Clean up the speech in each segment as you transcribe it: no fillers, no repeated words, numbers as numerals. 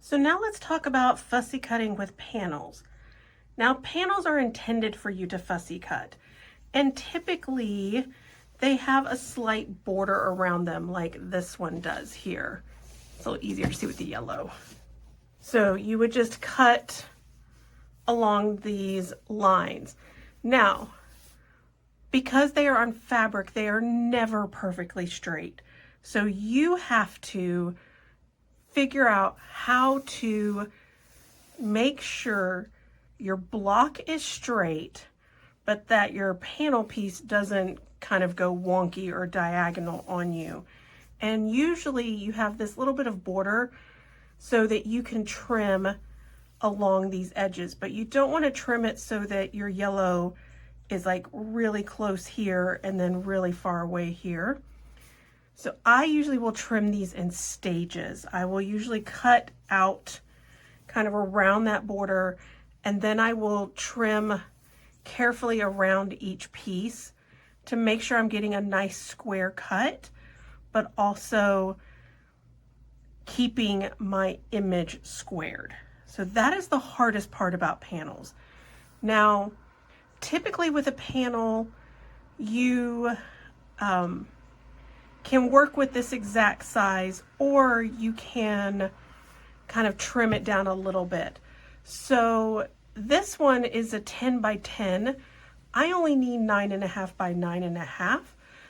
So now let's talk about fussy cutting with panels. Now panels are intended for you to fussy cut, and typically they have a slight border around them like this one does here. It's a little easier to see with the yellow. So you would just cut along these lines. Now, because they are on fabric, they are never perfectly straight. So you have to figure out how to make sure your block is straight, but that your panel piece doesn't kind of go wonky or diagonal on you. And usually you have this little bit of border so that you can trim along these edges, but you don't want to trim it so that your yellow is like really close here and then really far away here. So I usually will trim these in stages. I will usually cut out kind of around that border, and then I will trim carefully around each piece to make sure I'm getting a nice square cut, but also keeping my image squared. So that is the hardest part about panels. Now, typically with a panel, you can work with this exact size, or you can kind of trim it down a little bit. So this one is a 10 by 10. I only need 9.5 by 9.5.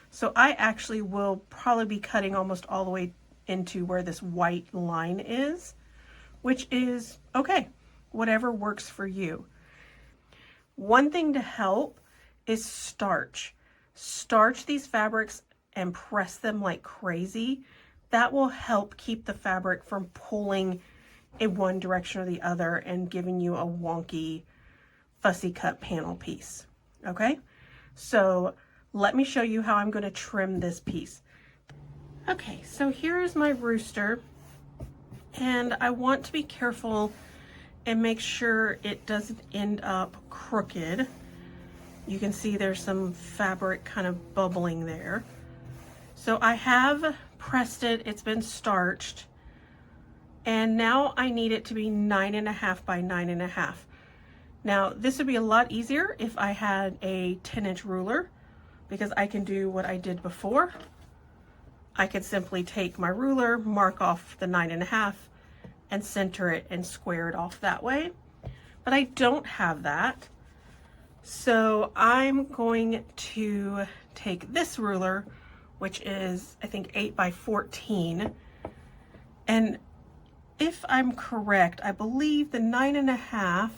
So I actually will probably be cutting almost all the way into where this white line is, which is okay, whatever works for you. One thing to help is starch. Starch these fabrics and press them like crazy. That will help keep the fabric from pulling in one direction or the other and giving you a wonky, fussy cut panel piece. Okay, so let me show you how I'm going to trim this piece. Okay, so here's my rooster, and I want to be careful and make sure it doesn't end up crooked. You can see there's some fabric kind of bubbling there. So I have pressed it, it's been starched, and now I need it to be 9.5 by 9.5. Now this would be a lot easier if I had a 10-inch ruler, because I can do what I did before. I could simply take my ruler, mark off the 9.5, and center it and square it off that way. But I don't have that. So I'm going to take this ruler, which is, I think, 8 by 14. And if I'm correct, I believe the 9.5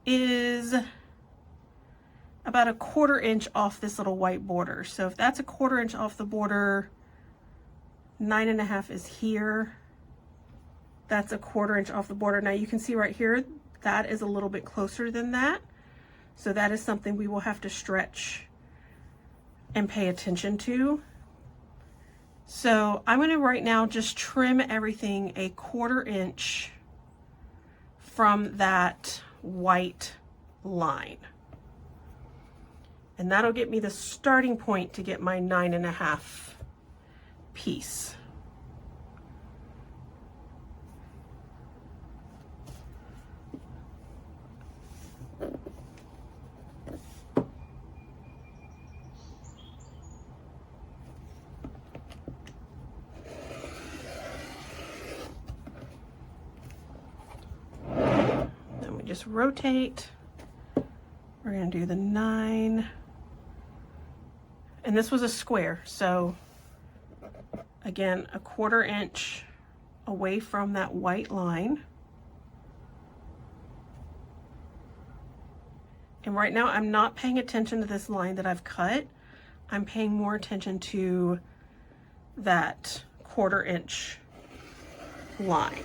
is about a 1/4 inch off this little white border. So if that's a 1/4 inch off the border, 9.5 is here. That's a 1/4 inch off the border. Now you can see right here, that is a little bit closer than that. So that is something we will have to stretch and pay attention to. So I'm going to right now just trim everything a 1/4 inch from that white line. And that'll get me the starting point to get my 9.5 piece. Then we just rotate. We're going to do the 9. And this was a square, so again, a 1/4 inch away from that white line. And right now I'm not paying attention to this line that I've cut. I'm paying more attention to that 1/4 inch line.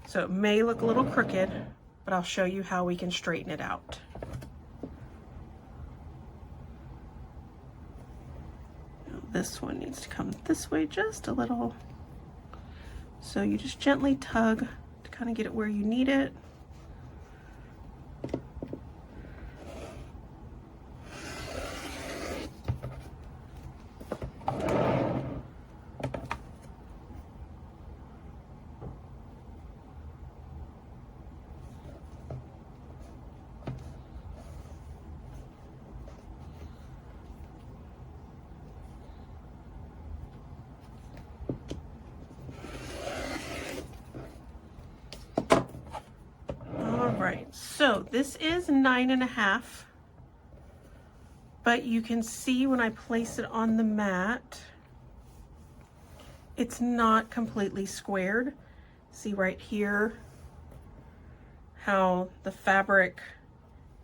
So it may look a little crooked, but I'll show you how we can straighten it out. This one needs to come this way just a little. So you just gently tug to kind of get it where you need it. So this is 9.5, but you can see when I place it on the mat, it's not completely squared. See right here how the fabric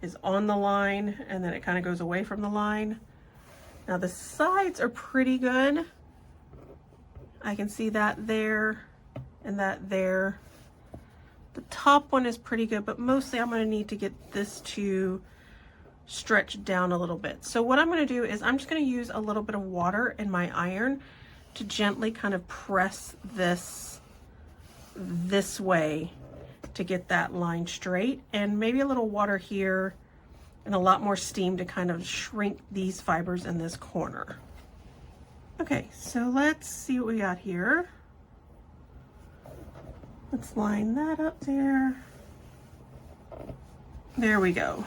is on the line and then it kind of goes away from the line. Now the sides are pretty good. I can see that there and that there. The top one is pretty good, but mostly I'm going to need to get this to stretch down a little bit. So what I'm going to do is I'm just going to use a little bit of water in my iron to gently kind of press this way to get that line straight, and maybe a little water here and a lot more steam to kind of shrink these fibers in this corner. Okay, so let's see what we got here. Let's line that up there. There we go.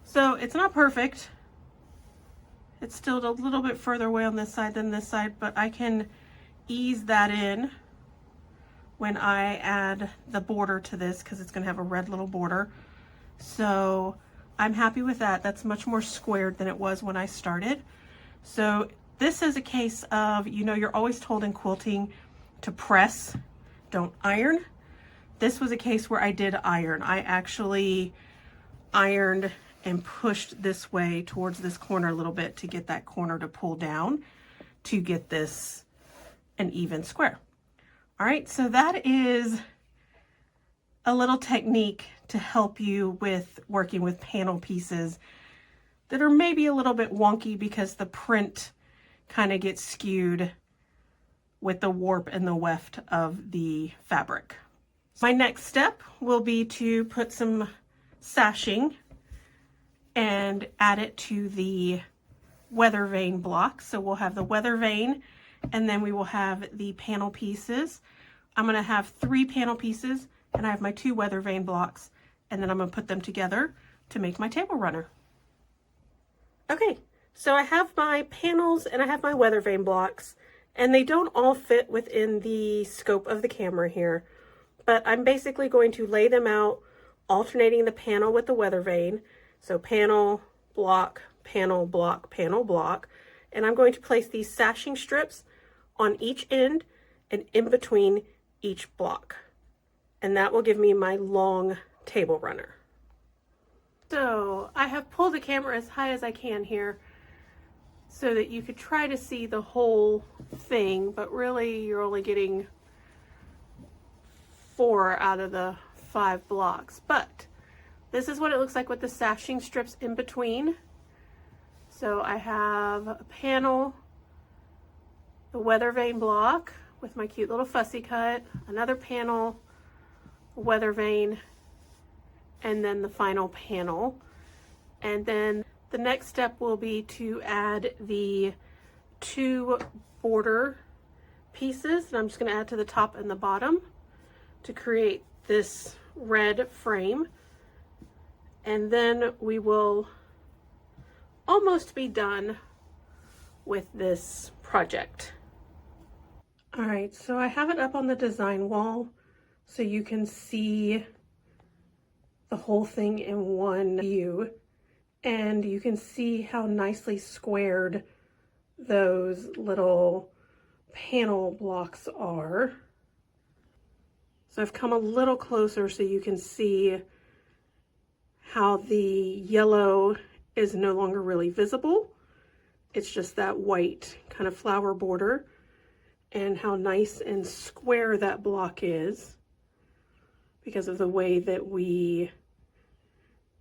So it's not perfect. It's still a little bit further away on this side than this side, but I can ease that in when I add the border to this, because it's going to have a red little border. So I'm happy with that. That's much more squared than it was when I started. So this is a case of, you know, you're always told in quilting to press, don't iron. This was a case where I did iron. I actually ironed and pushed this way towards this corner a little bit to get that corner to pull down to get this an even square. All right, so that is a little technique to help you with working with panel pieces that are maybe a little bit wonky because the print kind of gets skewed with the warp and the weft of the fabric. My next step will be to put some sashing and add it to the Weathervane block. So we'll have the Weathervane, and then we will have the panel pieces. I'm going to have 3 panel pieces, and I have my 2 Weathervane blocks, and then I'm going to put them together to make my table runner. Okay, so I have my panels and I have my Weathervane blocks, and they don't all fit within the scope of the camera here, but I'm basically going to lay them out, alternating the panel with the Weathervane. So panel, block, panel, block, panel, block, and I'm going to place these sashing strips on each end and in between each block, and that will give me my long table runner. So I have pulled the camera as high as I can here so that you could try to see the whole thing, but really you're only getting 4 out of the 5 blocks. But this is what it looks like with the sashing strips in between. So I have a panel, the Weathervane block with my cute little fussy cut, another panel, Weathervane, and then the final panel. And then the next step will be to add the 2 border pieces that I'm just going to add to the top and the bottom to create this red frame. And then we will almost be done with this project. All right, so I have it up on the design wall so you can see the whole thing in one view, and you can see how nicely squared those little panel blocks are. So I've come a little closer so you can see how the yellow is no longer really visible. It's just that white kind of flower border, and how nice and square that block is because of the way that we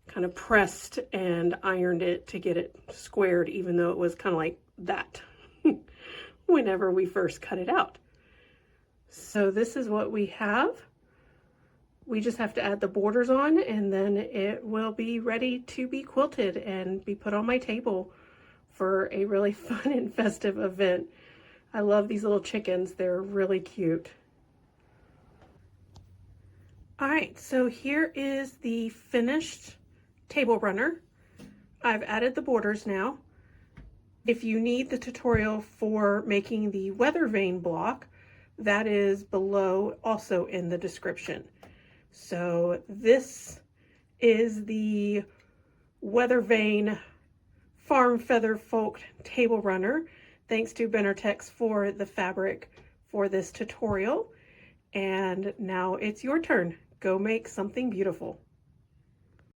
kind of pressed and ironed it to get it squared, even though it was kind of like that whenever we first cut it out. So this is what we have. We just have to add the borders on, and then it will be ready to be quilted and be put on my table for a really fun and festive event. I love these little chickens. They're really cute. All right, so here is the finished table runner. I've added the borders now. If you need the tutorial for making the Weathervane block, that is below, also in the description. So this is the Weathervane Farm Feather Folk Table Runner. Thanks to Benartex for the fabric for this tutorial. And now it's your turn. Go make something beautiful.